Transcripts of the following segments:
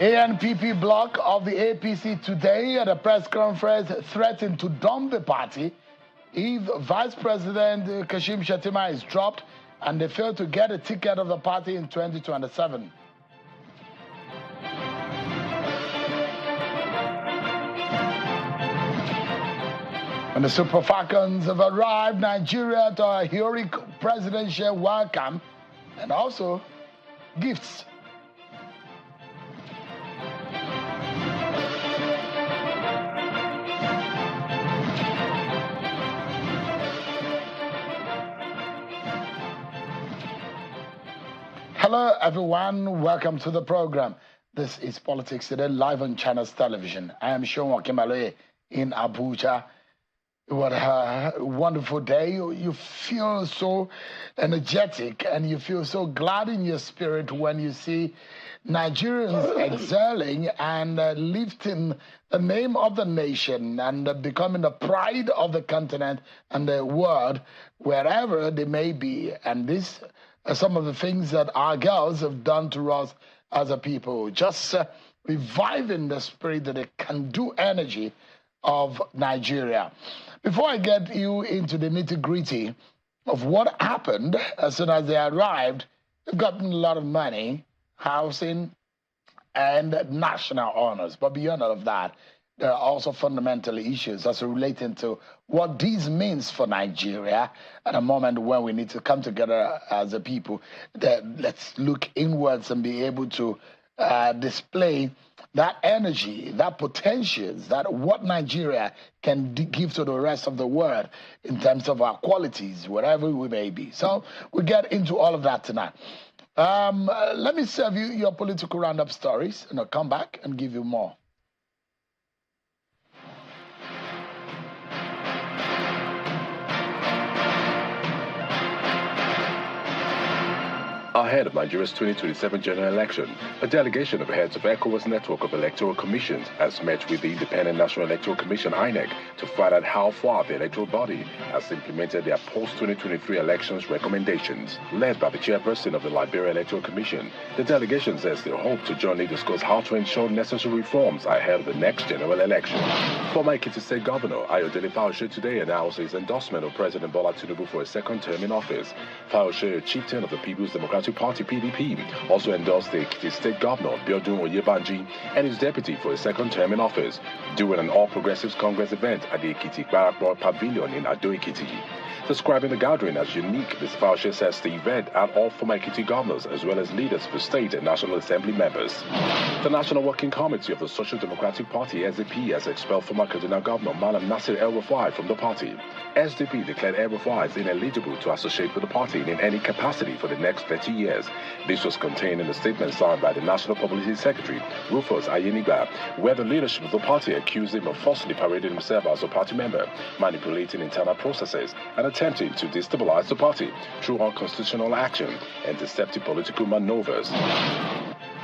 ANPP bloc of the APC today at a press conference threatened to dump the party if Vice President Kashim Shettima is dropped and they fail to get a ticket of the party in 2027. When the Super Falcons have arrived Nigeria to a heroic presidential welcome and also gifts. Hello everyone, welcome to the program. This is Politics Today, live on Channels Television. I am Sean Wakimale in Abuja. What a wonderful day. You feel so energetic and you feel so glad in your spirit when you see Nigerians excelling and lifting the name of the nation and becoming the pride of the continent and the world, wherever they may be. And this are some of the things that our girls have done to us as a people, just reviving the spirit that it can do energy of Nigeria. Before I get you into the nitty-gritty of what happened as soon as they arrived, they've gotten a lot of money, housing, and national honors. But beyond all of that, there are also fundamental issues as relating to what this means for Nigeria at a moment when we need to come together as a people. Let's look inwards and be able to display that energy, that potential, that what Nigeria can give to the rest of the world in terms of our qualities, wherever we may be. So we get into all of that tonight. Let me serve you your political roundup stories, and I'll come back and give you more. Ahead of Nigeria's 2027 general election, a delegation of heads of ECOWAS network of electoral commissions has met with the Independent National Electoral Commission (INEC) to find out how far the electoral body has implemented their post-2023 elections recommendations. Led by the chairperson of the Liberia Electoral Commission, the delegation says they hope to jointly discuss how to ensure necessary reforms ahead of the next general election. Former Ekiti State Governor Ayodele Fayose today announced his endorsement of President Bola Tinubu for a second term in office. Fayose, a chieftain of the People's Democratic Party (PDP), also endorsed the Ekiti State Governor Biodun Oyebanji and his deputy for a second term in office during an All Progressives Congress event at the Ekiti Barakbar Pavilion in Ado-Ekiti. Describing the gathering as unique, Mr. Fauci says the event had all former Ekiti governors as well as leaders of the state and National Assembly members. The National Working Committee of the Social Democratic Party (SDP) has expelled former Kaduna Governor Malam Nasir El-Rufai from the party. SDP declared El-Rufai as ineligible to associate with the party in any capacity for the next 30 years. This was contained in a statement signed by the National Publicity Secretary, Rufus Ayeniba, where the leadership of the party accused him of falsely parading himself as a party member, manipulating internal processes, and attempting to destabilize the party through unconstitutional action and deceptive political maneuvers.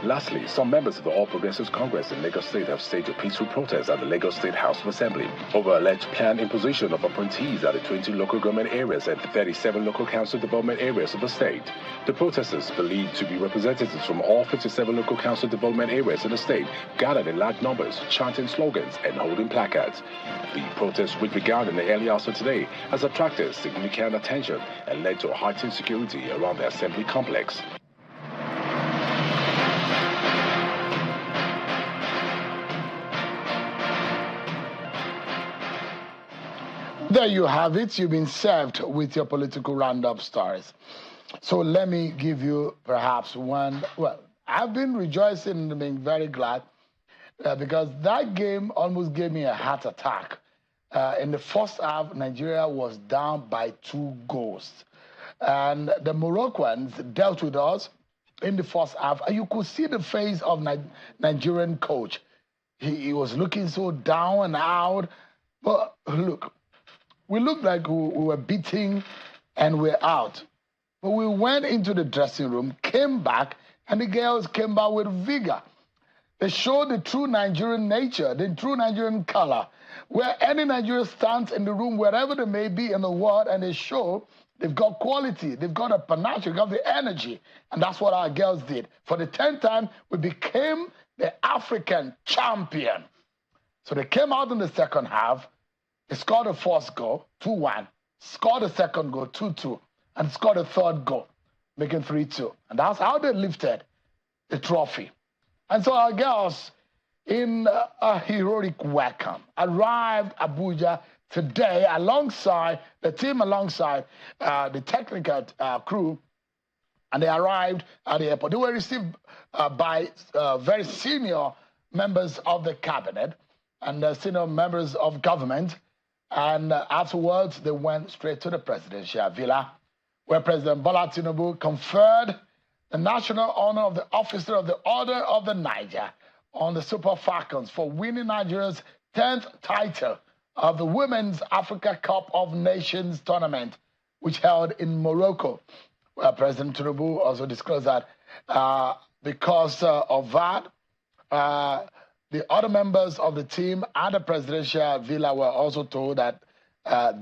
Lastly, some members of the All Progressives Congress in Lagos State have staged a peaceful protest at the Lagos State House of Assembly over alleged planned imposition of appointees at the 20 local government areas and 37 local council development areas of the state. The protesters, believed to be representatives from all 57 local council development areas in the state, gathered in large numbers, chanting slogans and holding placards. The protest, which began in the early hours of today, has attracted significant attention and led to a heightened security around the assembly complex. There you have it. You've been served with your political roundup stories. So let me give you perhaps one. Well, I've been rejoicing and being very glad because that game almost gave me a heart attack. In the first half, Nigeria was down by 2 goals. And the Moroccans dealt with us in the first half. And you could see the face of Nigerian coach. He was looking so down and out. But look, we looked like we were beating and we're out. But we went into the dressing room, came back, and the girls came back with vigor. They showed the true Nigerian nature, the true Nigerian color, where any Nigerian stands in the room, wherever they may be in the world, and they show they've got quality, they've got a panache, they've got the energy. And that's what our girls did. For the 10th time, we became the African champion. So they came out in the second half. They scored the first goal, 2-1, scored the second goal, 2-2, and scored the third goal, making 3-2. And that's how they lifted the trophy. And so our girls, in a heroic welcome, arrived Abuja today alongside the team, alongside the technical crew, and they arrived at the airport. They were received by very senior members of the cabinet and senior members of government. And afterwards, they went straight to the presidential villa, where President Bola Tinubu conferred the national honor of the Officer of the Order of the Niger on the Super Falcons for winning Nigeria's 10th title of the Women's Africa Cup of Nations tournament, which held in Morocco. Well, President Tinubu also disclosed that because of that, the other members of the team at the presidential villa were also told that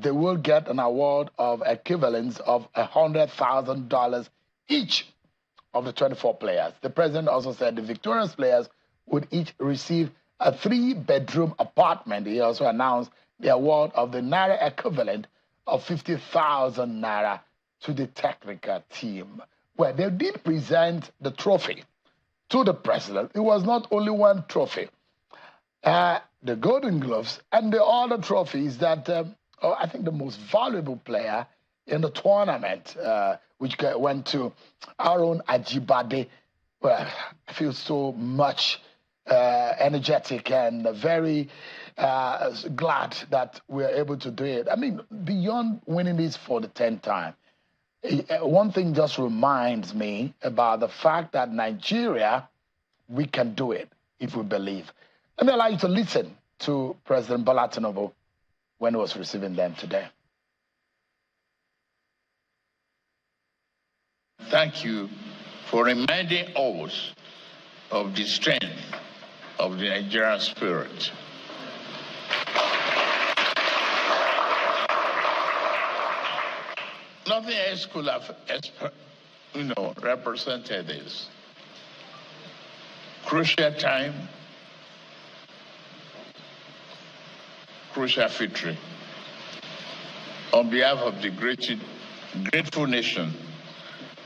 they will get an award of equivalence of $100,000 each of the 24 players. The president also said the victorious players would each receive a 3-bedroom apartment. He also announced the award of the Naira equivalent of 50,000 Naira to the technical team, where they did present the trophy to the president. It was not only one trophy. The Golden Gloves and the other trophies that I think the most valuable player in the tournament, which went to our own Ajibade. Well, I feel so much energetic and very glad that we're able to do it. I mean, beyond winning this for the 10th time, one thing just reminds me about the fact that Nigeria, we can do it if we believe. Let me allow you to listen to President Bola Tinubu when he was receiving them today. Thank you for reminding us of the strength of the Nigerian spirit. Nothing else could have, represented this crucial time, crucial victory. On behalf of the grateful nation,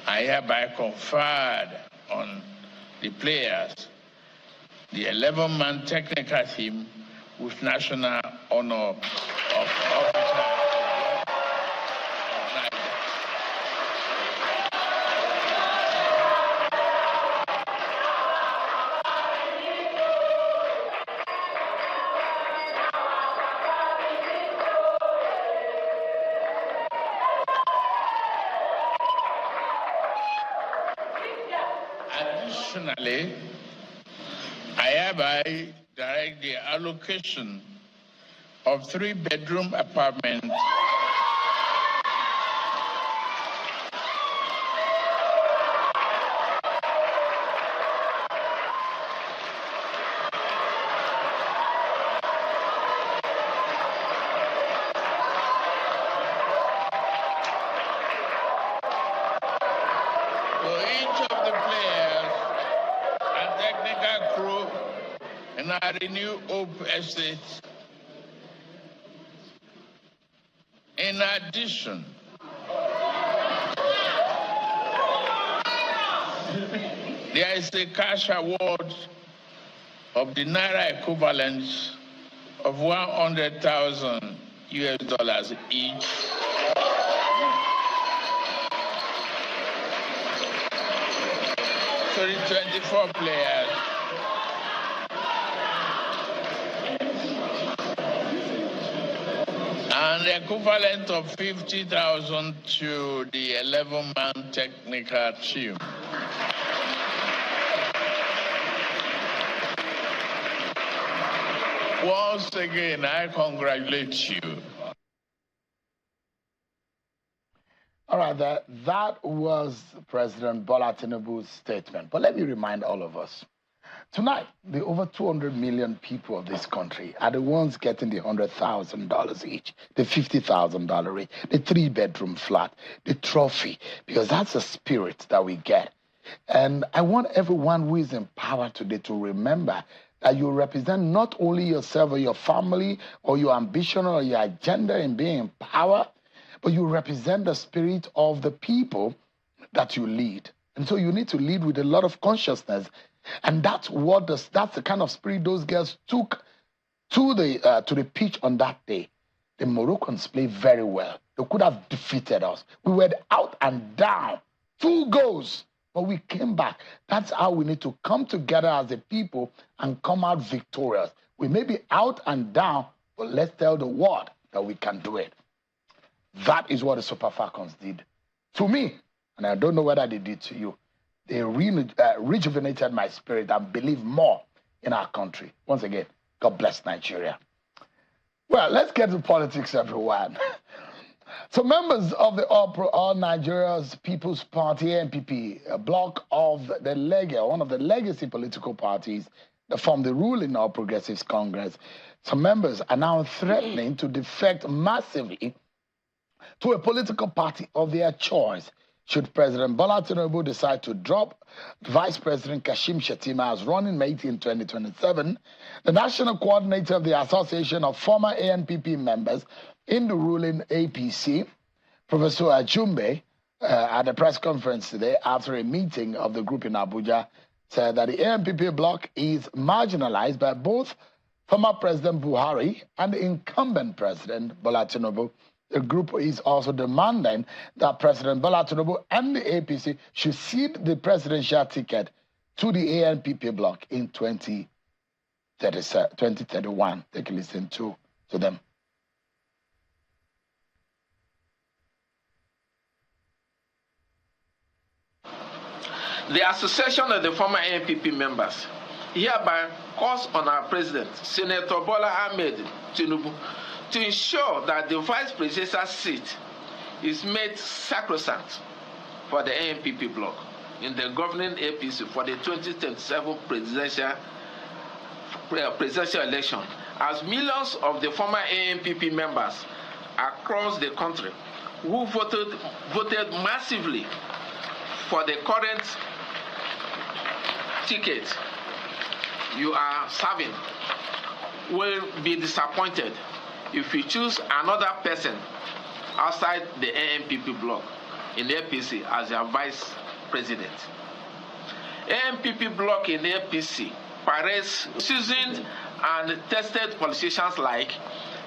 I hereby conferred on the players the 11-man technical team with national honor of officer. Additionally, I hereby direct the allocation of 3-bedroom apartments for each of the players and technical crew in our Renew Hope Estate. In addition, there is a cash award of the Naira equivalent of 100,000 US dollars each. To the 24 players. And the equivalent of 50,000 to the 11-man technical team. Once again, I congratulate you. All right, that was President Bola Tinubu's statement. But let me remind all of us, tonight, the over 200 million people of this country are the ones getting the $100,000 each, the $50,000 each, the 3-bedroom flat, the trophy, because that's the spirit that we get. And I want everyone who is in power today to remember that you represent not only yourself or your family or your ambition or your agenda in being in power, but you represent the spirit of the people that you lead. And so you need to lead with a lot of consciousness. And that's the kind of spirit those girls took to the pitch on that day. The Moroccans played very well. They could have defeated us. We were out and down, 2 goals, but we came back. That's how we need to come together as a people and come out victorious. We may be out and down, but let's tell the world that we can do it. That is what the Super Falcons did to me, and I don't know whether they did to you. They rejuvenated my spirit and believe more in our country. Once again, God bless Nigeria. Well, let's get to politics, everyone. So members of the All Nigeria's People's Party, NPP, a bloc of one of the legacy political parties that form the ruling All Progressives Congress, some members are now threatening to defect massively to a political party of their choice should President Bola Tinubu decide to drop Vice President Kashim Shettima as running mate in 2027. The national coordinator of the Association of Former ANPP members in the ruling APC, Professor Ajumbe, at a press conference today after a meeting of the group in Abuja, said that the ANPP bloc is marginalized by both former President Buhari and the incumbent President Bola Tinubu. The group is also demanding that President Bola Tinubu and the APC should cede the presidential ticket to the ANPP bloc in 2031. Take a listen to them. The Association of the Former ANPP members hereby calls on our President, Senator Bola Ahmed Tinubu, to ensure that the vice presidential seat is made sacrosanct for the ANPP bloc in the governing APC for the 2027 presidential election, as millions of the former ANPP members across the country who voted massively for the current ticket you are serving will be disappointed if you choose another person outside the ANPP bloc in the APC as your vice president. ANPP bloc in the APC parades seasoned and tested politicians like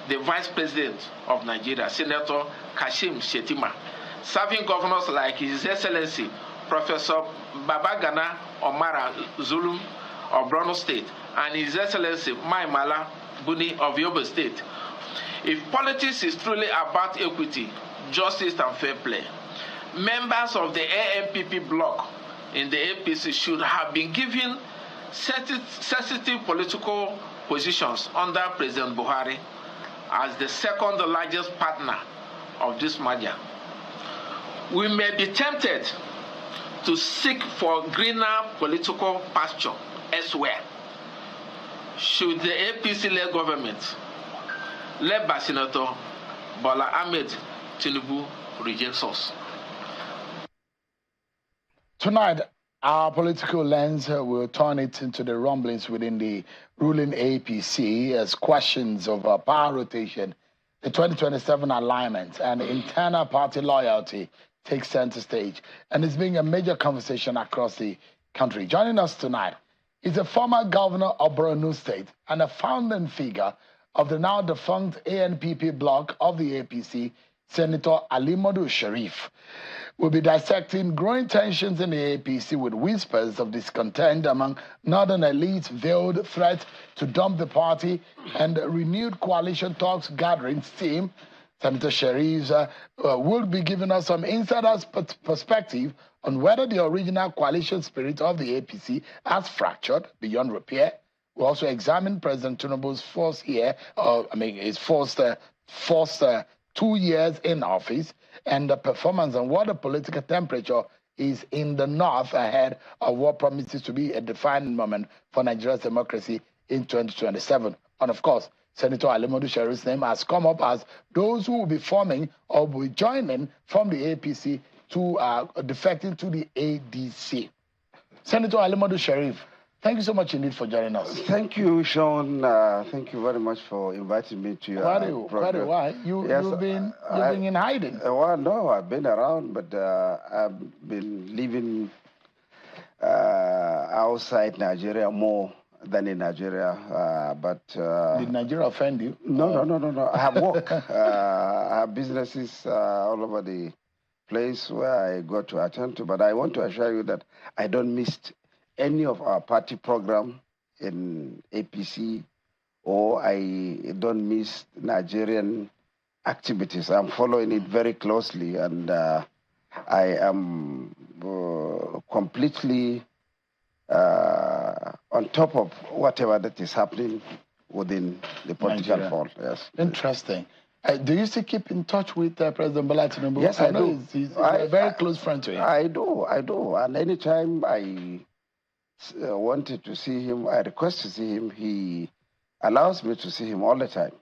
the vice president of Nigeria, Senator Kashim Shettima, serving governors like His Excellency Professor Babagana Omara Zulum of Borno State and His Excellency Maimala Buni of Yobe State. If politics is truly about equity, justice, and fair play, members of the ANPP bloc in the APC should have been given sensitive political positions under President Buhari as the second largest partner of this merger. We may be tempted to seek for greener political pasture elsewhere should the APC-led government led by Senator Bola Ahmed Tinubu reject us. Tonight, our political lens will turn it into the rumblings within the ruling APC as questions of power rotation, the 2027 alignment, and internal party loyalty take center stage. And it's being a major conversation across the country. Joining us tonight is a former governor of Borno State and a founding figure of the now defunct ANPP bloc of the APC, Senator Alimodu Sharif. We'll be dissecting growing tensions in the APC with whispers of discontent among northern elites, veiled threat to dump the party, and renewed coalition talks gathering steam. Senator Sharif will be giving us some insider's perspective on whether the original coalition spirit of the APC has fractured beyond repair. We'll also examine President Tinubu's first 2 years in office and the performance and what the political temperature is in the north ahead of what promises to be a defining moment for Nigeria's democracy in 2027. And of course, Senator Alimodu Sharif's name has come up as those who will be forming or will be joining from the APC to defecting to the ADC. Senator Alimadu Sharif, thank you so much indeed for joining us. Thank you, Sean. Thank you very much for inviting me to your program. Why? You've been in hiding. Well, no, I've been around, but I've been living outside Nigeria more than in Nigeria. Did Nigeria offend you? No. I have work. I have businesses all over the place where I go to attend to. But I want to assure you that I don't miss any of our party program in APC, or I don't miss Nigerian activities. I'm following it very closely, and I am completely on top of whatever that is happening within the political fold. Yes. Interesting. Do you still keep in touch with President Bola Tinubu? Yes, I do. He's a very close friend to him. I do. And anytime I wanted to see him, I request to see him, he allows me to see him all the time.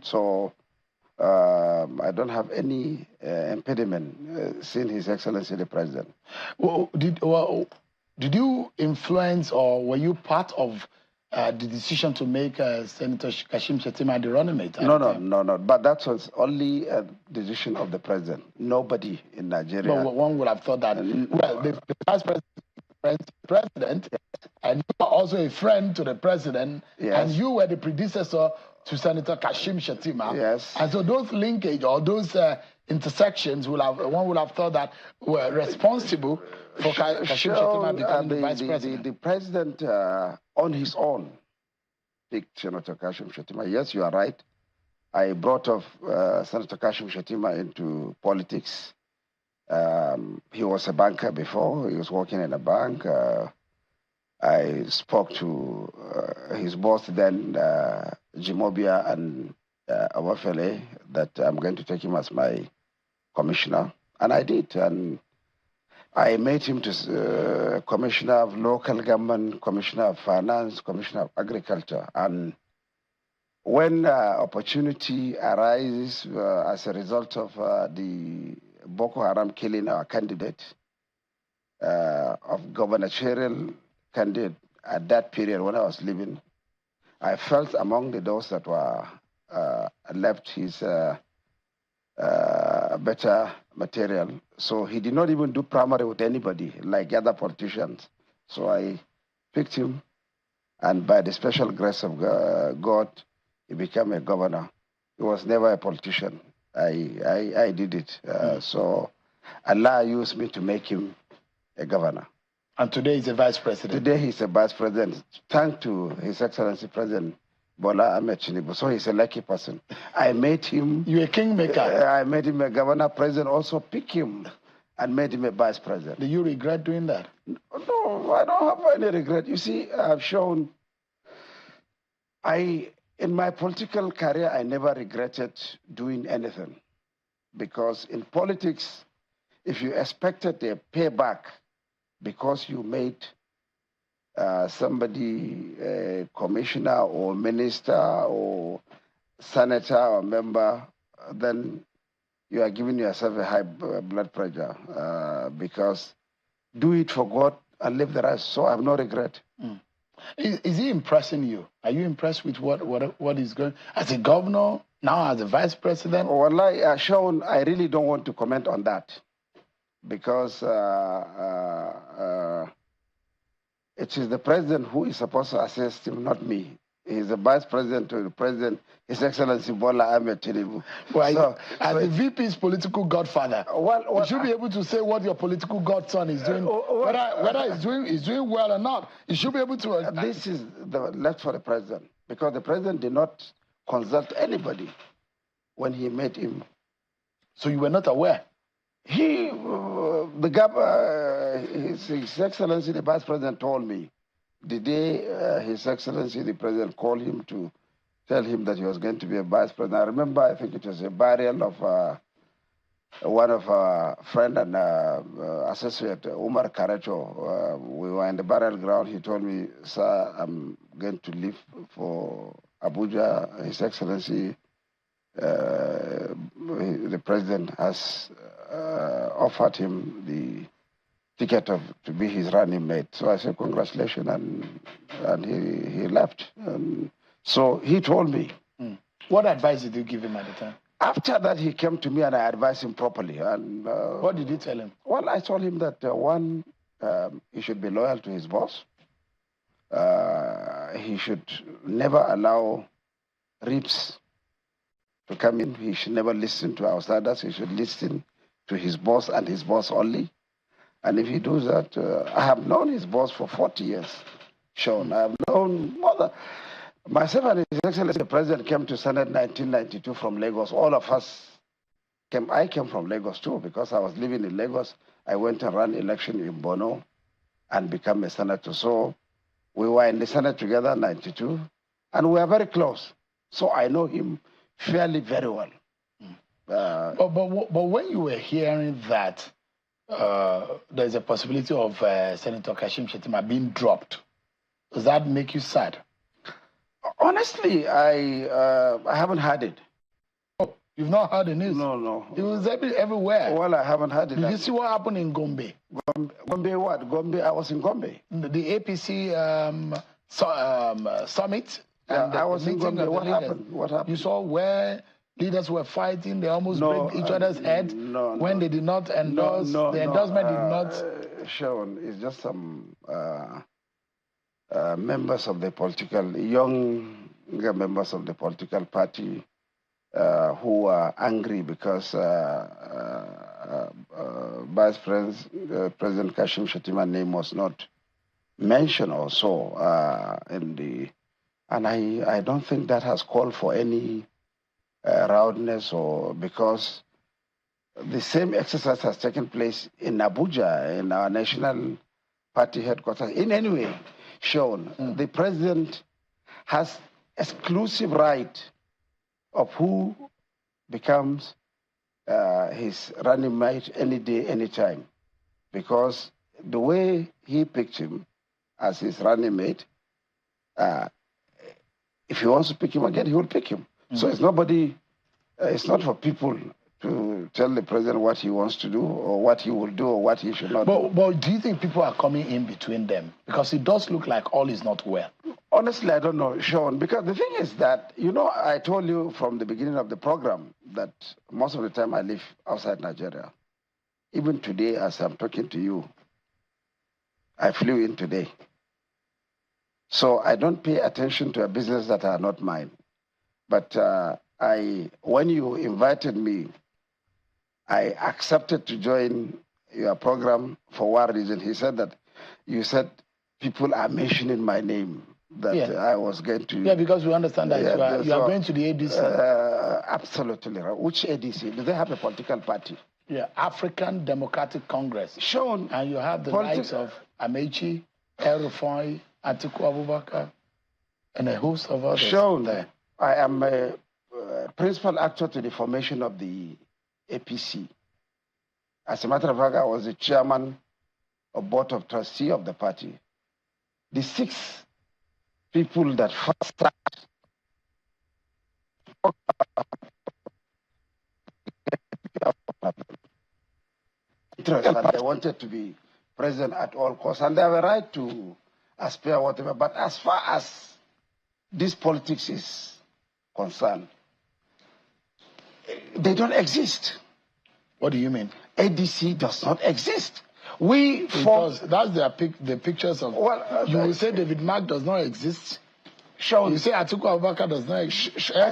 So I don't have any impediment seeing His Excellency the President. Did you influence, or were you part of the decision to make Senator Kashim Shettima the running mate? No. But that was only a decision of the President. Nobody in Nigeria. But one would have thought that, well, the Vice President, and you are also a friend to the President, and you were the predecessor to Senator Kashim Shettima. Yes. And so those linkage or those intersections one would have thought that were responsible for Kashim Shettima becoming the Vice President. The President on his own picked Senator Kashim Shettima. Yes, you are right. I brought up Senator Kashim Shettima into politics. He was a banker before. He was working in a bank. I spoke to his boss then, Jimobia and Awafele, that I'm going to take him as my commissioner. And I did. And I made him to Commissioner of Local Government, Commissioner of Finance, Commissioner of Agriculture. And when opportunity arises as a result of the Boko Haram killing our candidate, of gubernatorial candidate at that period when I was living, I felt among those that were left his better material. So he did not even do primary with anybody like other politicians. So I picked him, and by the special grace of God, he became a governor. He was never a politician. I did it. So Allah used me to make him a governor. And today he's a vice president. Today he's a vice president, thanks to His Excellency President Bola Ahmed Tinubu. So he's a lucky person. I made him... You're a kingmaker. I made him a governor. President also picked him and made him a vice president. Do you regret doing that? No, I don't have any regret. You see, I've shown... In my political career, I never regretted doing anything. Because in politics, if you expected a payback because you made somebody a commissioner or minister or senator or member, then you are giving yourself a high blood pressure because do it for God and leave the rest. So I have no regret. Is he impressing you? Are you impressed with what he's going as a governor, now as a vice president? Well, Sean, I really don't want to comment on that because it is the president who is supposed to assist him, not me. He's the vice president to the president, His Excellency Bola Ahmed Tinubu. Well, as the VP's political godfather, you should be able to say what your political godson is doing, whether he's doing well or not. You should be able to. This is left for the president because the president did not consult anybody when he met him. So you were not aware? His Excellency the Vice President told me the day His Excellency the President called him to tell him that he was going to be a Vice President. I remember, I think it was a burial of one of our friend and associate, Umar Karacho. We were in the burial ground. He told me, sir, I'm going to leave for Abuja. His Excellency the President has offered him ticket to be his running mate. So I said, congratulations, and he left. So he told me. What advice did you give him at the time? After that, he came to me and I advised him properly. And what did you tell him? Well, I told him that one, he should be loyal to his boss. He should never allow reps to come in. He should never listen to outsiders. He should listen to his boss and his boss only. And if he does that, I have known his boss for 40 years, Sean. I have known mother. Myself and His Excellency the President came to Senate 1992 from Lagos. All of us came. I came from Lagos too because I was living in Lagos. I went and ran election in Borno and became a senator. So we were in the Senate together in 92 and we are very close. So I know him fairly very well. But when you were hearing that there's a possibility of Senator Kashim Shettima being dropped, does that make you sad? Honestly, I haven't heard it. Oh, you've not heard the news? No. It was everywhere. Well, I haven't heard it. Did you see what happened in Gombe? Gombe what? Gombe, I was in Gombe. The APC summit. Yeah, I was in Gombe. What happened? What happened? You saw where leaders were fighting. They almost break each other's head when they did not endorse. The endorsement did not. Sean, it's just some members of the younger members of the political party who are angry because Vice President Kashim Shettima's name was not mentioned or so and I don't think that has called for any roundness or because the same exercise has taken place in Abuja, in our national party headquarters. In any way, Sean, the president has exclusive right of who becomes his running mate any day, any time. Because the way he picked him as his running mate, if he wants to pick him again, he will pick him. So it's not for people to tell the president what he wants to do or what he will do or what he should not do. But do you think people are coming in between them? Because it does look like all is not well. Honestly, I don't know, Sean, because the thing is that, I told you from the beginning of the program that most of the time I live outside Nigeria. Even today, as I'm talking to you, I flew in today. So I don't pay attention to a business that are not mine. But when you invited me, I accepted to join your program for one reason. He said that you said people are mentioning my name, that I was going to... Yeah, because we understand that you are going to the ADC. Absolutely. Which ADC? Do they have a political party? Yeah, African Democratic Congress. Sean. And you have the likes of Amechi, El-Rufai, Atiku Abubakar, and a host of others. Sean, there. I am a principal actor to the formation of the APC. As a matter of fact, I was the chairman of board of trustee of the party. The 6 people that first started they wanted to be president at all costs, and they have a right to aspire whatever. But as far as this politics is concerned, they don't exist. What do you mean? ADC does not exist. Because that's the pictures of... Well, you will say David Mark does not exist. Sean, you say Atiku Abubakar does not exist. I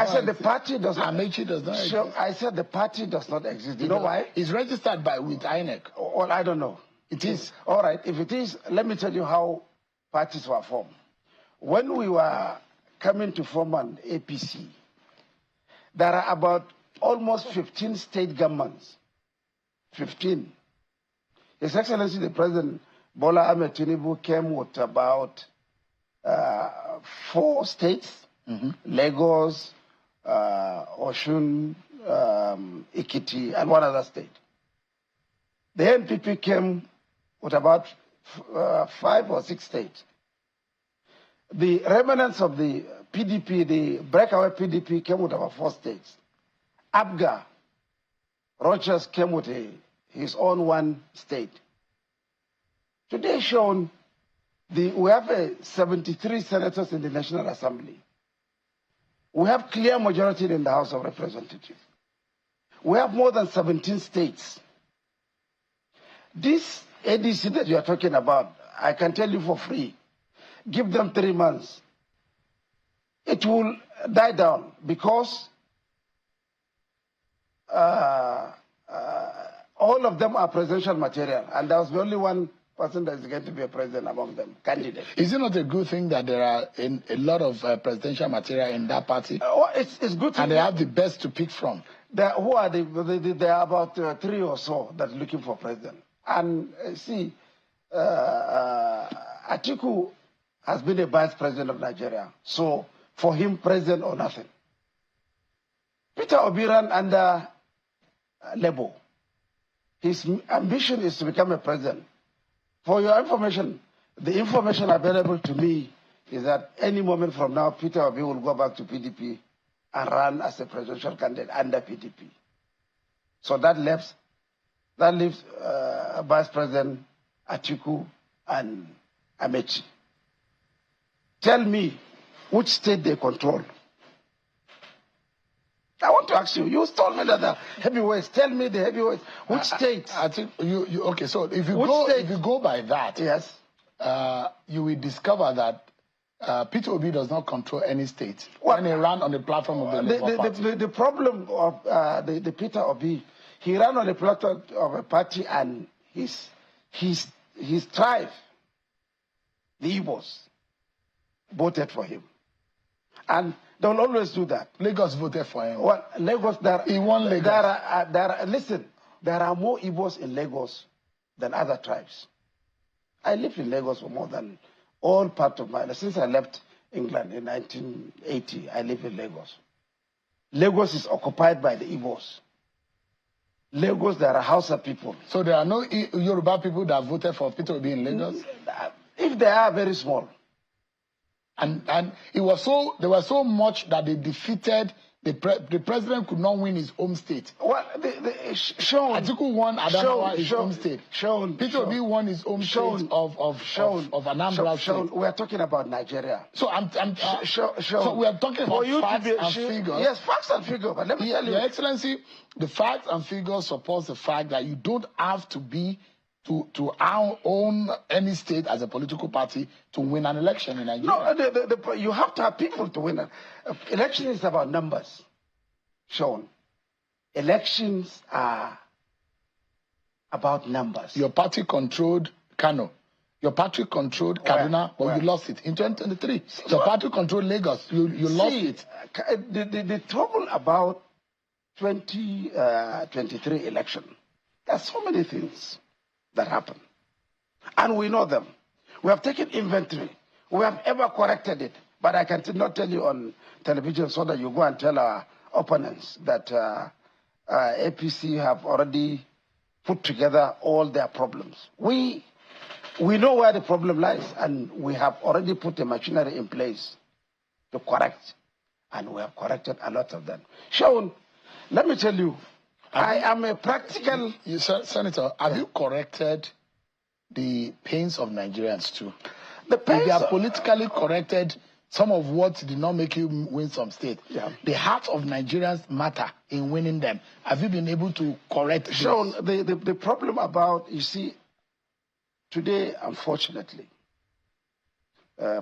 said the party does not... Amechi does not exist. I said the party does not exist. You know why? It's registered with INEC. Well, I don't know. It is. All right. If it is, let me tell you how parties were formed. When we were coming to form an APC, there are about almost 15 state governments. 15. His Excellency the President Bola Ahmed Tinubu came with about 4 states, Lagos, Osun, Ekiti, and one other state. The NPP came with about 5 or 6 states. The remnants of the PDP, the breakaway PDP, came with about 4 states. ABGA, Rogers came with his own 1 state. Today shown, we have 73 senators in the National Assembly. We have clear majority in the House of Representatives. We have more than 17 states. This ADC that you are talking about, I can tell you for free, give them 3 months. It will die down because all of them are presidential material, and there was only one person that is going to be a president among them, candidate. Is it not a good thing that there are a lot of presidential material in that party? It's good. And they have the best to pick from. Who are they? There are about 3 or so that are looking for president. And see, Atiku has been a vice president of Nigeria. So for him, president or nothing. Peter Obi ran under Labour. His ambition is to become a president. For your information, the information available to me is that any moment from now, Peter Obi will go back to PDP and run as a presidential candidate under PDP. So that leaves Vice President Atiku and Amechi. Tell me which state they control. I want to ask you. You told me that the heavyweights. Tell me the heavyweights. Which states? I think you okay. So if you go by that, yes, you will discover that Peter Obi does not control any state when he ran on the platform of the Labour Party. The problem of the Peter Obi, he ran on the platform of a party and his tribe, the Igbos, voted for him. And they will always do that. Lagos voted for him. Well, Lagos, he won Lagos. Listen, there are more Igbos in Lagos than other tribes. I lived in Lagos for more than all part of my life. Since I left England in 1980, I live in Lagos. Lagos is occupied by the Igbos. Lagos, there are Hausa people. So there are no Yoruba people that voted for Peter Obi in Lagos? If they are, very small. And there was so much that they defeated the president could not win his home state. Well, Atiku won Adamawa, his home state. Peter Obi won his home state of Anambra State. We are talking about Nigeria. So so we are talking about facts and figures. Yes, facts and figures. But let me tell you, Your Excellency, the facts and figures supports the fact that you don't have to be to own any state as a political party to win an election in Nigeria. No, you have to have people to win. Election is about numbers. Sean, elections are about numbers. Your party controlled Kano. Your party controlled Kaduna, but you lost it in 2023. Your party controlled Lagos. You lost it. The trouble about 2023 election, there's so many things that happen. And we know them. We have taken inventory. We have ever corrected it. But I can not tell you on television so that you go and tell our opponents that APC have already put together all their problems. We know where the problem lies, and we have already put the machinery in place to correct. And we have corrected a lot of them. Shaun, let me tell you, I am a practical... Senator, have you corrected the pains of Nigerians too? The pains... If you have politically corrected some of what did not make you win some state, the heart of Nigerians matter in winning them. Have you been able to correct this? Shaun, the problem about, you see, today, unfortunately,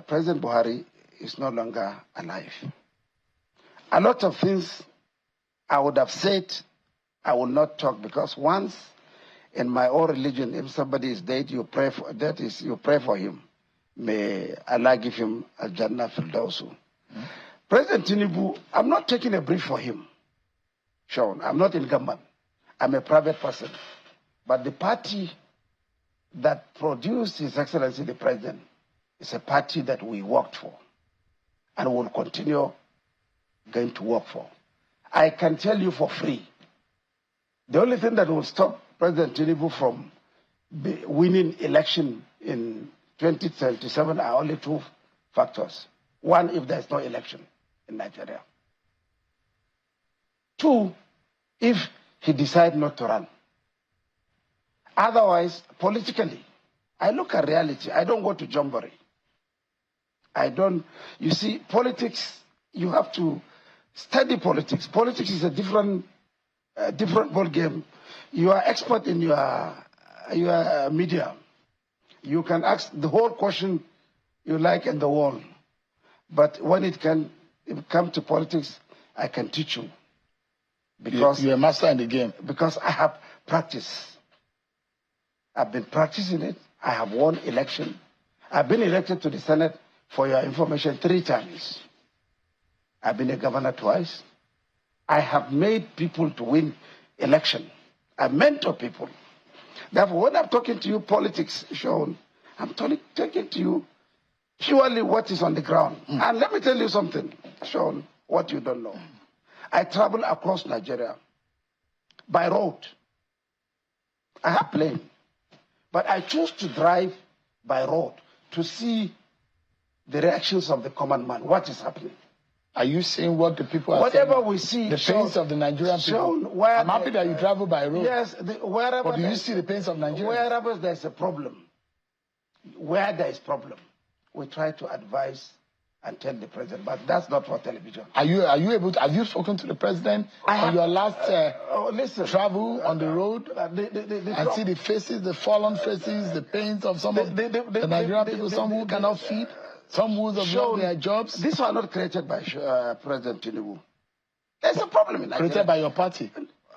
President Buhari is no longer alive. A lot of things I would have said, I will not talk, because once in my own religion, if somebody is dead, you pray for you pray for him. May Allah give him a Jannah Firdausu. President Tinubu, I'm not taking a brief for him. Shaun, I'm not in government. I'm a private person. But the party that produced His Excellency the President is a party that we worked for and will continue going to work for. I can tell you for free, the only thing that will stop President Tinubu from winning election in 2027 are only 2 factors. 1, if there's no election in Nigeria. 2, if he decides not to run. Otherwise, politically, I look at reality. I don't go to Jamboree. You see, politics, you have to study politics. Politics is a different ball game. You are expert in your media. You can ask the whole question you like in the world. But when it comes to politics, I can teach you. Because you're a master in the game. Because I have practice. I've been practicing it. I have won election. I've been elected to the Senate, for your information, 3 times. I've been a governor twice. I have made people to win election. I mentor people. Therefore, when I'm talking to you politics, Sean, I'm talking to you purely what is on the ground. And let me tell you something, Sean, what you don't know. I travel across Nigeria by road. I have plane, but I choose to drive by road to see the reactions of the common man, what is happening. Are you seeing what the people are Whatever saying? we see, the pains of the Nigerian people. I'm happy that you travel by road. Yes, wherever. But do you see the pains of Nigeria? Wherever there's a problem, where there is problem, we try to advise and tell the president. But that's not for television. Are you able to? Have you spoken to the president on your last travel on the road and see the faces, the fallen faces, the pains of some of the Nigerian people, some who cannot feed? Some who have lost their jobs. These were not created by President Tinubu. There's a problem in Nigeria. Created by your party?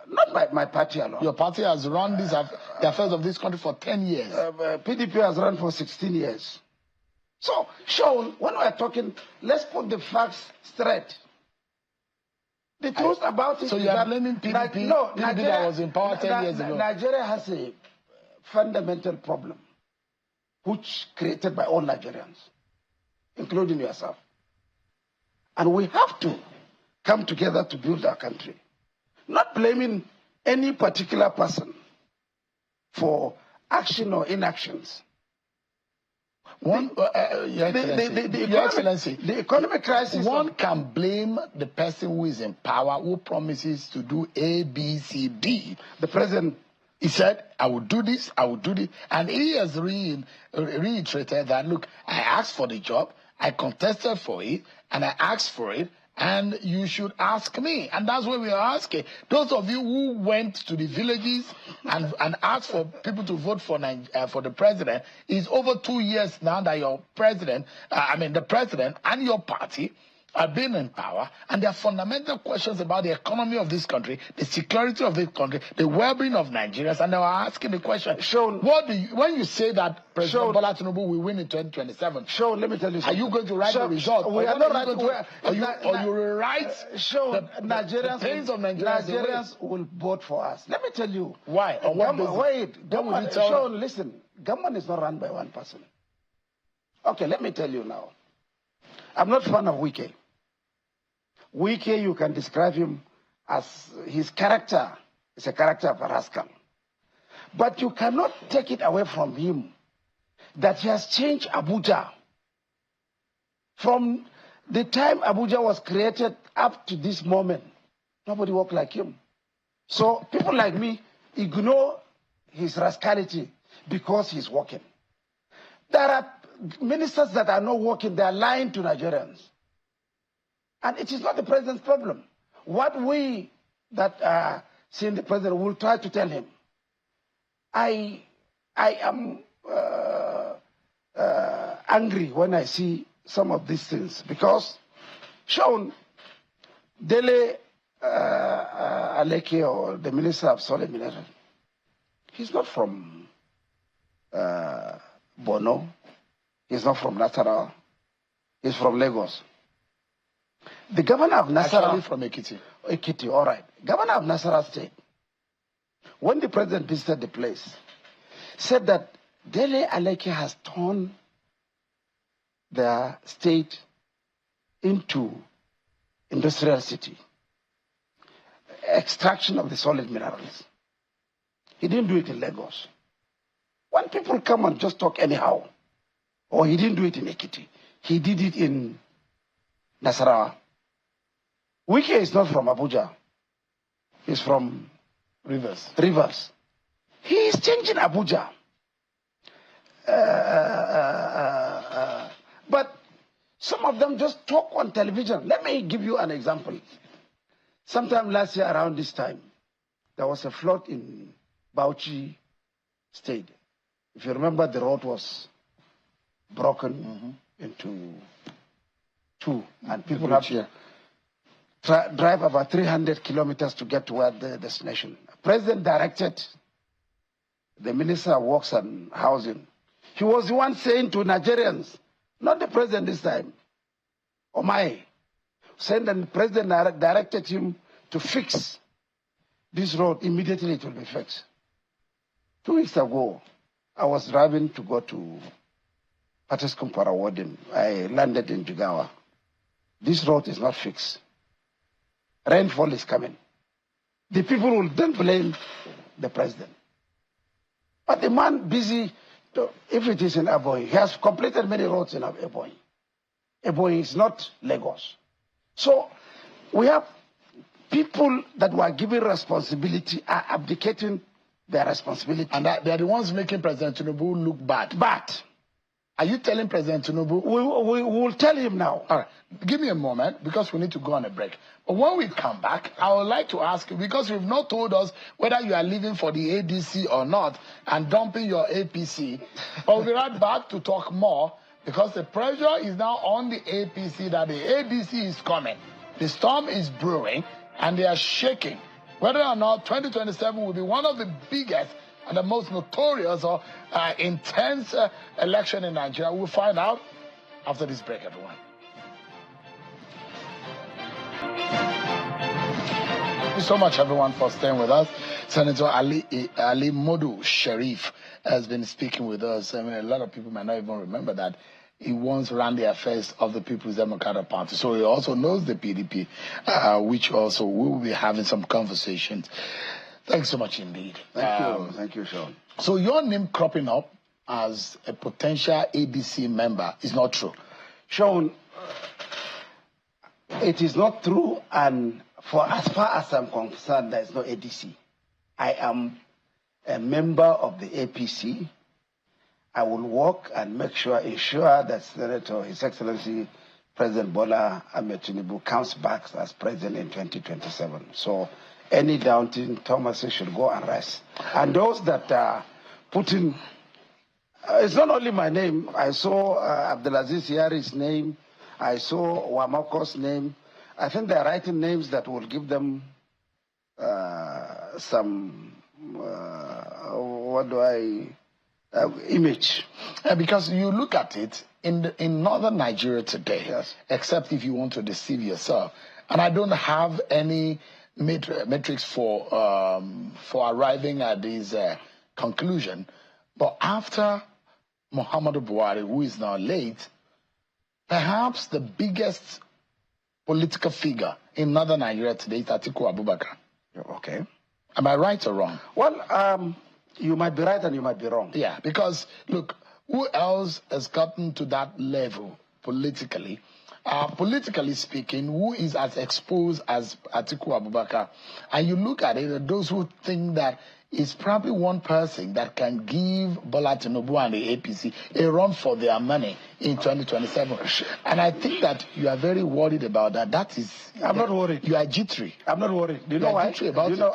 Not by my party alone. Your party has run the affairs of this country for 10 years. PDP has run for 16 years. So, Sean, when we're talking, let's put the facts straight. The truth about it. So you are blaming PDP? No, PDP Nigeria, that was in power 10 years ago. Nigeria has a fundamental problem, which created by all Nigerians, including yourself. And we have to come together to build our country. Not blaming any particular person for action or inactions. Your Excellency, the economic crisis. One can blame the person who is in power, who promises to do A, B, C, D. The president, he said, I will do this, I will do this. And he has reiterated that, look, I asked for the job, I contested for it, and I asked for it, and you should ask me. And that's what we are asking. Those of you who went to the villages and asked for people to vote for the president, it's over 2 years now that your president, the president and your party have been in power, and there are fundamental questions about the economy of this country, the security of this country, the well-being of Nigerians, and they are asking the question, Sean, when you say that President Bola Tinubu will win in 2027, Sean, let me tell you something. Are you going to write the result? We are not writing. Or you will write Sean, the pains of Nigerians will vote for us. Let me tell you. Why? On what basis? Wait, Sean, listen. Government is not run by one person. Okay, let me tell you now. I'm not fan of Wike. Wike, you can describe him as his character is a character of a rascal. But you cannot take it away from him that he has changed Abuja. From the time Abuja was created up to this moment, nobody worked like him. So people like me ignore his rascality because he's working. There are ministers that are not working, they are lying to Nigerians. And it is not the president's problem. What we that are seeing the president will try to tell him, I am angry when I see some of these things because Sean Dele Aleke, or the Minister of Solid Mineral, he's not from Borno, he's not from Nasarawa, he's from Lagos. The governor of Nasarawa... Actually from Ekiti. Ekiti, all right. Governor of Nasarawa State, when the president visited the place, said that Dele Aleke has turned their state into industrial city. Extraction of the solid minerals. He didn't do it in Lagos. When people come and just talk anyhow, or he didn't do it in Ekiti, he did it in Nasarawa. Wike is not from Abuja. He's from Rivers. He is changing Abuja. But some of them just talk on television. Let me give you an example. Sometime last year around this time, there was a flood in Bauchi State. If you remember, the road was broken into two, and people have to drive about 300 kilometers to get to where the destination. President directed the Minister of Works and Housing. He was the one saying to Nigerians, not the president this time, Omai, saying that the president directed him to fix this road. Immediately it will be fixed. 2 weeks ago, I was driving to go to Patiskum for a wedding. I landed in Jigawa. This road is not fixed. Rainfall is coming. The people will then blame the president. But the man busy, if it is in Ebonyi, he has completed many roads in Ebonyi. Ebonyi is not Lagos. So we have people that were given responsibility are abdicating their responsibility. And they're the ones making President Tinubu look bad. But are you telling President Tinubu? We will tell him now. All right, give me a moment because we need to go on a break. But when we come back, I would like to ask you, because you've not told us whether you are leaving for the ADC or not and dumping your APC. But we'll be right back to talk more, because the pressure is now on the APC that the ADC is coming. The storm is brewing and they are shaking. Whether or not 2027 will be one of the biggest and the most notorious or intense election in Nigeria, we'll find out after this break, everyone. Thank you so much, everyone, for staying with us. Senator Ali Modu Sharif has been speaking with us. I mean, a lot of people might not even remember that he once ran the affairs of the People's Democratic Party. So he also knows the PDP, which also we will be having some conversations. Thanks so much indeed. Thank you, Sean. So your name cropping up as a potential ADC member is not true. Sean, it is not true, and for as far as I'm concerned, there is no ADC. I am a member of the APC. I will work and ensure that Senator, His Excellency President Bola Ahmed Tinubu comes back as president in 2027. So any doubting Thomas should go and rest. And those that are putting, it's not only my name. I saw Abdulaziz Yari's name. I saw Wamako's name. I think they're writing names that will give them some, image. Because you look at it, in northern Nigeria today, yes, except if you want to deceive yourself, and I don't have any metrics for arriving at this conclusion, but after Muhammadu Buhari, who is now late, perhaps the biggest political figure in northern Nigeria today is Atiku Abubakar. Okay. Am I right or wrong? Well, you might be right and you might be wrong. Yeah, because, look, who else has gotten to that level politically? Politically speaking, who is as exposed as Atiku Abubakar? And you look at it, those who think that it's probably one person that can give Bola Tinubu and the APC a run for their money in 2027. And I think that you are very worried about that. That is... I'm not worried. You are jittery. I'm not worried. Do you know why?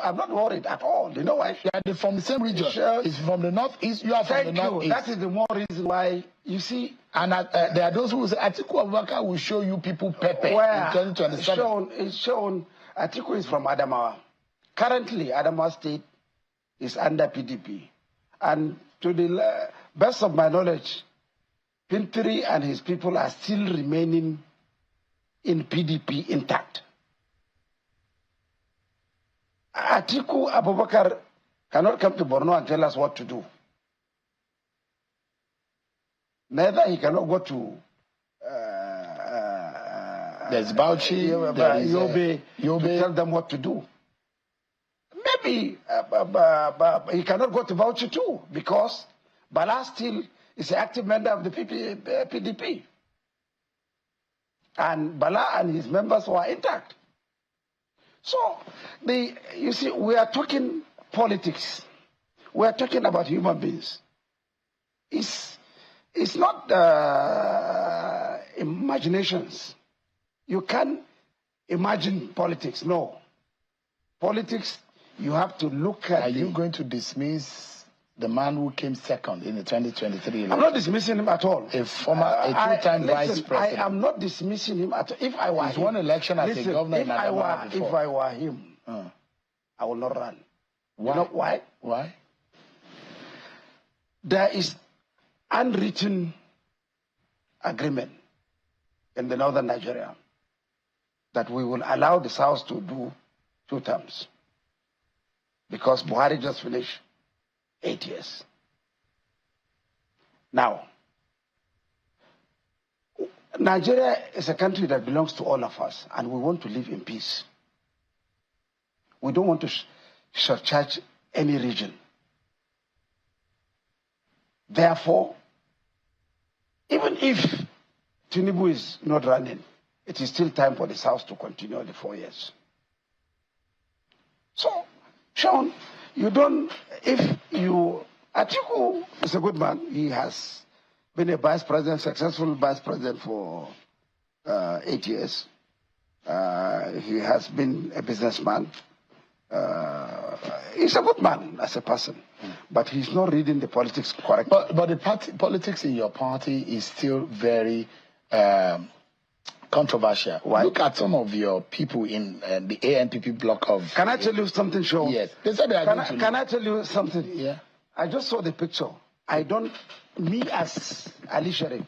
I'm not worried at all. Do you know why? You are from the same region. Sure. It's from the northeast. You are from the northeast. That is the more reason why, you see... And there are those who say, Atiku Abubakar will show you people pepper in 2027. It's shown, Atiku is from Adamawa. Currently, Adamawa State is under PDP. And to the best of my knowledge, Pintiri and his people are still remaining in PDP intact. Atiku Abubakar cannot come to Borno and tell us what to do. Neither he cannot go to there's Bauchi, Yobe, to tell them what to do. Maybe he cannot go to Bauchi too, because Bala still is an active member of the PDP. And Bala and his members were intact. So, you see, we are talking politics. We are talking about human beings. it's not imaginations. You can't imagine politics. No. Politics, you have to look at. Are you going to dismiss the man who came second in the 2023 election? I'm not dismissing him at all. A two-time vice president. I am not dismissing him at all. If I were He's won election as a governor in Adamawa before. If I were him, I will not run. Why? You know why? Why? There is unwritten agreement in the northern Nigeria that we will allow the South to do 2 terms because Buhari just finished 8 years. Now, Nigeria is a country that belongs to all of us, and we want to live in peace. We don't want to surcharge any region. Therefore, even if Tinubu is not running, it is still time for the South to continue the 4 years. So, Sean, Atiku is a good man. He has been a vice president, successful vice president for 8 years. He has been a businessman. He's a good man as a person, but he's not reading the politics correctly. But the politics in your party is still very controversial. Why? Look at some of your people in the ANPP block of... Can I tell you something, Sean? Yes. They said they are Can I tell you something? Yeah. I just saw the picture. Me as Ali Sharif,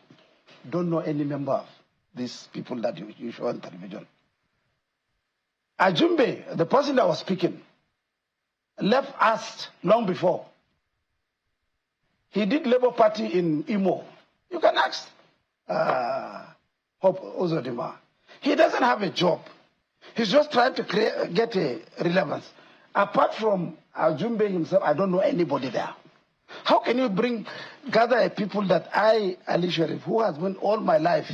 don't know any member of these people that you show on television. Ajumbe, the person that was speaking, left us long before. He did Labour Party in Imo. You can ask Hope Uzodinma. He doesn't have a job. He's just trying to get a relevance. Apart from Ajumbe himself, I don't know anybody there. How can you gather a people that Ali Sharif, who has been all my life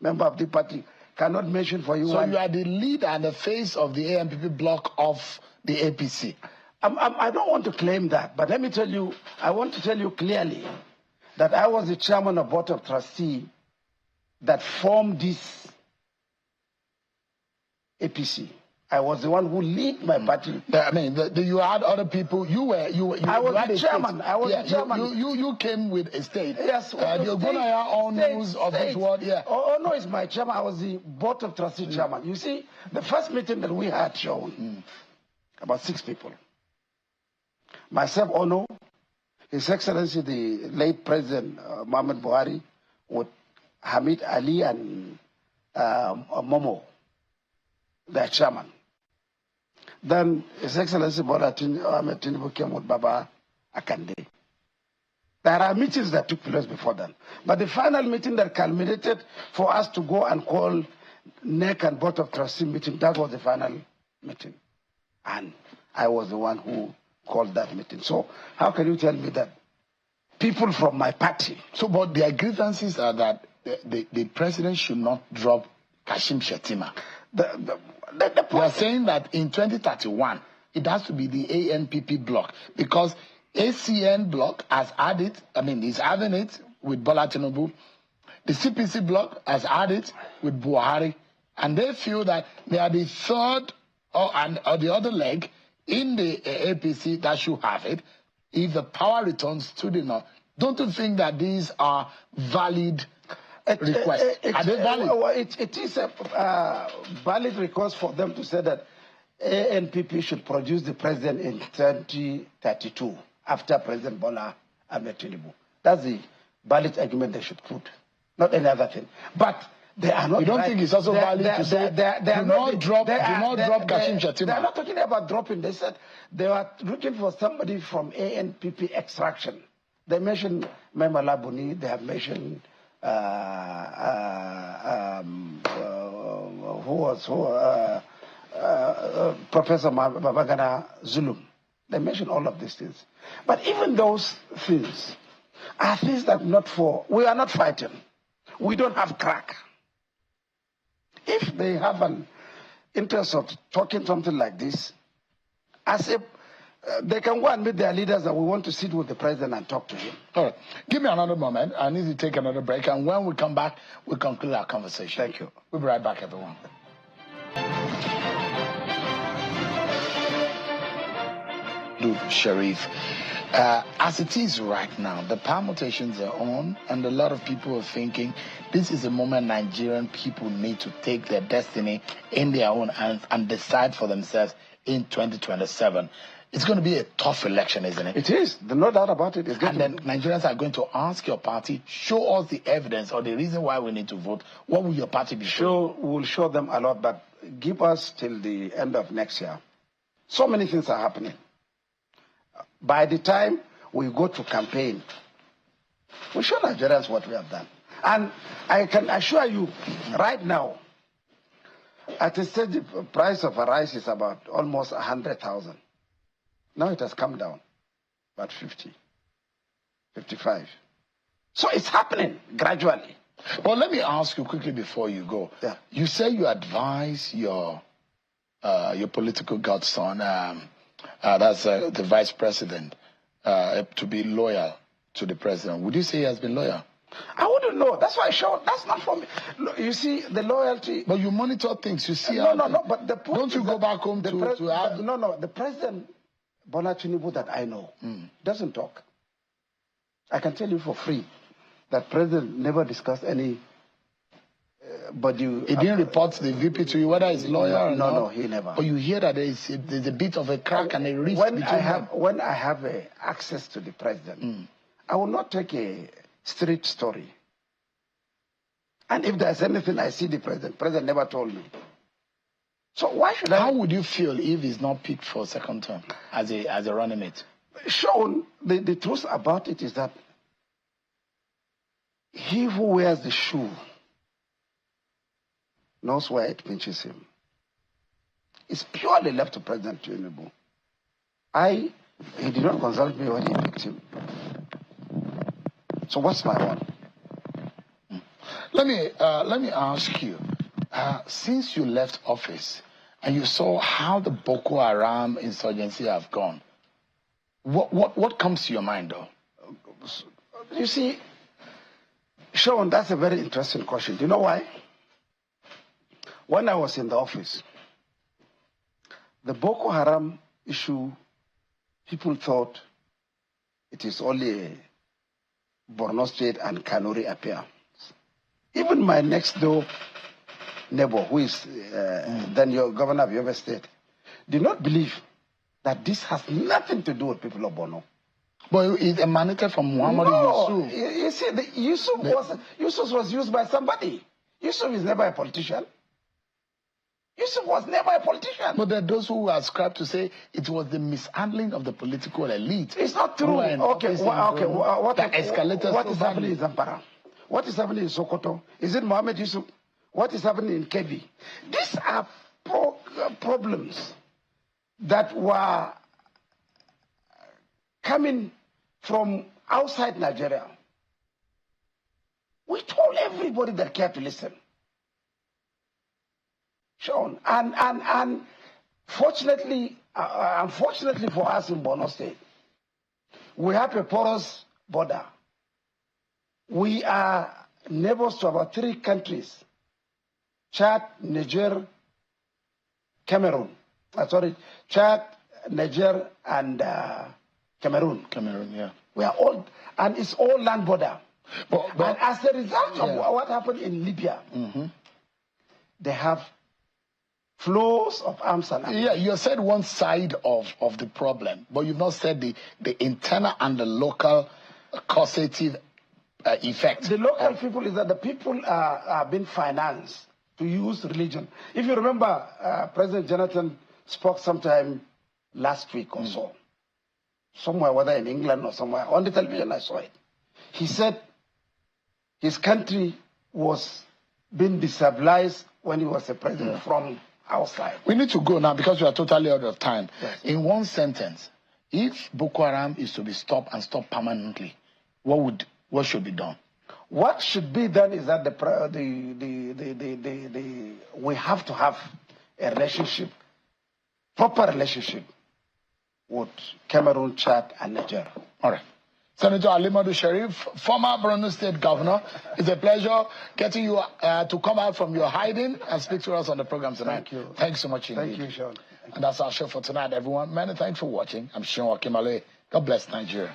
member of the party, cannot mention for you? So you are the leader and the face of the ANPP block of the APC. I don't want to claim that, but let me tell you, I want to tell you clearly that I was the chairman of board of trustee that formed this APC. I was the one who lead my party. I mean, you had other people. I was the chairman. I was the chairman. You came with a state. Yes. The Ogbonna own news of this world. Yeah. Oh no, it's my chairman. I was the board of trustee chairman. You see, the first meeting that we had, Sean, about 6 people. Myself, Ono, His Excellency the late President Muhammad Buhari, with Hamid Ali and Momo, their chairman. Then His Excellency Bola Tinubu came with Baba Akande. There are meetings that took place before then. But the final meeting that culminated for us to go and call NEC and Board of Trustee meeting, that was the final meeting. And I was the one who called that meeting. So how can you tell me that people from my party... So, but their grievances are that the president should not drop Kashim Shettima. They are saying that in 2031, it has to be the ANPP block because ACN block has added, is having it with Bola Tinubu. The CPC block has added with Buhari. And they feel that they are the third or the other leg in the APC that should have it if the power returns to the north. Don't you think that these are valid requests? Are they valid? It is a valid request for them to say that ANPP should produce the president in 2032 after President Bola Ahmed Tinubu. That's the valid argument they should put, not any other thing. But they are not. You don't think it's also valid to say do not drop Kashim Shettima? They are not talking about dropping. They said they are looking for somebody from ANPP extraction. They mentioned Memala Buni. They have mentioned Professor Babagana Zulum. They mentioned all of these things. But even those things are things that we are not fighting. We don't have crack. If they have an interest of talking something like this, as They can go and meet their leaders that we want to sit with the president and talk to him. All right. Give me another moment. I need to take another break. And when we come back, we'll conclude our conversation. Thank you. We'll be right back, everyone. Sharif, as it is right now, the permutations are on, and a lot of people are thinking this is a moment Nigerian people need to take their destiny in their own hands and decide for themselves in 2027. It's going to be a tough election, isn't it? It is. There's no doubt about it. And then Nigerians are going to ask your party, show us the evidence or the reason why we need to vote. What will your party be showing? We'll show them a lot, but give us till the end of next year. So many things are happening. By the time we go to campaign, we show Nigerians what we have done. And I can assure you, right now, at a stage, the price of a rice is about almost 100,000. Now it has come down, about 50, 55. So it's happening gradually. Well, let me ask you quickly before you go. Yeah. You say you advise your political godson, that's the vice president, to be loyal to the president. Would you say he has been loyal? I wouldn't know. That's why I showed. That's not for me. You see, the loyalty. But you monitor things. You see. No. But the point don't you go back home to have? No. The president, Bola Tinubu, that I know, doesn't talk. I can tell you for free that president never discussed any. But you. He didn't report the VP to you whether he's loyal or not. No, he never. But you hear that there's a bit of a crack and a rift when between them. When I have access to the president, I will not take a street story. And if there's anything I see the president never told me. So why should I? How would you feel if he's not picked for a second term as a running mate? Sean, the truth about it is that he who wears the shoe knows where it pinches him. It's purely left to President Tinubu. He did not consult me when he picked him. So what's my one? Let me ask you. Since you left office and you saw how the Boko Haram insurgency have gone, what comes to your mind, though? You see, Sean, that's a very interesting question. Do you know why? When I was in the office, the Boko Haram issue, people thought it is only a Borno State and Kanuri affair. Even my next door neighbor, who is then your governor of Yobe State, did not believe that this has nothing to do with people of Borno. But it emanated from Muhammad Yusuf. You see, Yusuf was used by somebody. Yusuf is never a politician. Yusuf was never a politician. But there are those who ascribe to say it was the mishandling of the political elite. It's not true. What is happening in Zamfara? What is happening in Sokoto? Is it Mohammed Yusuf? What is happening in Kebbi? These are problems that were coming from outside Nigeria. We told everybody that cared to listen. Sean, and fortunately, unfortunately for us in Borno State, we have a porous border. We are neighbors to about 3 countries: Chad, Niger, Cameroon. Chad, Niger, and Cameroon. Cameroon, yeah. We are all, and it's all land border. And as a result of what happened in Libya, they have flows of arms and ammunition. Yeah, you said one side of the problem, but you've not said the internal and the local causative effect. The local people is that the people are being financed to use religion. If you remember, President Jonathan spoke sometime last week or so, somewhere, whether in England or somewhere, on the television I saw it. He said his country was being destabilized when he was a president from outside. We need to go now because we are totally out of time. Yes. In one sentence, if Boko Haram is to be stopped and stopped permanently, what should be done? What should be done is that we have to have a relationship, proper relationship with Cameroon, Chad, and Nigeria. All right. Senator Alimadu Sharif, former Borno State Governor, it's a pleasure getting you to come out from your hiding and speak to us on the program tonight. Thank you. Thanks so much indeed. Thank you, Sean. And that's our show for tonight, everyone. Many thanks for watching. I'm Sean Wakimale. God bless Nigeria.